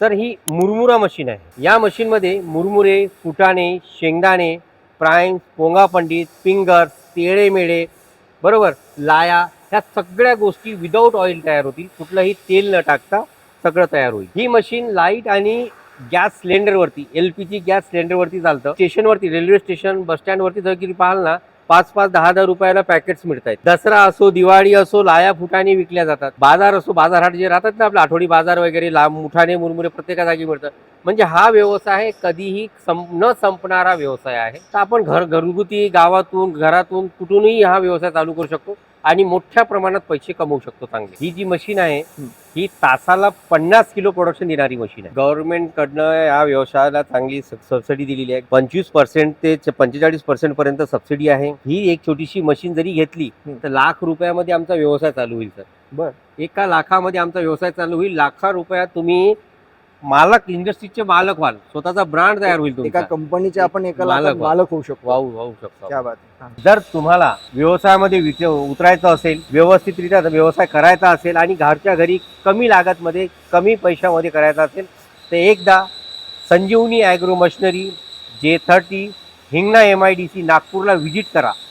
Sir ही मुरमुरा machine आहे। या मशीन मध्ये मुरमुरे, फुटाणे, शेंगदाणे, प्राइम्स, पोंगा पंडित, फिंगर्स, तेळे मेळे, बरोबर, लाया, ह्या सगळ्या गोष्टी विदाऊट ऑइल तयार होतील। कुठलंही तेल न टाकता सगळं तयार होईल। ही मशीन लाईट आणि गॅस सिलेंडरवरती, LPG गॅस सिलेंडरवरती चालतं। स्टेशनवरती, रेल्वे स्टेशन, बस स्टँडवरती जर की पाहाल ना, 5-5, 10-10 रुपयाला पॅकेट्स मिळत आहेत। दसरा असो, दिवाळी असो, लाया फुटाणे विकल्या जातात। बाजार असो, बाजार हाट जे राहतात ना आपले आठवडी बाजार वगैरे, मुठाणे मुरमुरे प्रत्येक जागी मिळतात। म्हणजे हा व्यवसाय कधीही न संपणारा व्यवसाय आहे। तर आपण घरगुती, गावातून, घरातून, कुठूनही हा व्यवसाय चालू करू शकतो आणि मोठ्या प्रमाणात पैसे कमवू शकतो चांगले। ही जी मशीन आहे ही तासाला 50 किलो प्रोडक्शन देणारी मशीन आहे। गव्हर्नमेंट कडनं या व्यवसायाला चांगली सबसिडी दिलेली आहे। 25% ते 45% पर्यंत सबसिडी आहे। ही एक छोटीशी मशीन जरी घेतली तर लाख रुपयामध्ये आमचा व्यवसाय चालू होईल सर। बर, 1 लाखामध्ये आमचा व्यवसाय चालू होईल। लाखा रुपयात तुम्ही मालक, इंडस्ट्रीचे मालक व्हाल, स्वतःचा ब्रँड तयार होईल एका तुमचा। कंपनीचे आपण एका मालक लाखात मालक होऊ शकतो। वाहू शकतो। क्या बात है। जर तुम्हाला व्यवसायामध्ये उतरायचं असेल, व्यवस्थितरित्या व्यवसाय करायचा असेल आणि घरच्या घरी कमी लागतमध्ये, कमी पैशामध्ये करायचा असेल तर एकदा Sanjivani agro machinery J30 Hingna MIDC नागपूरला व्हिजिट करा।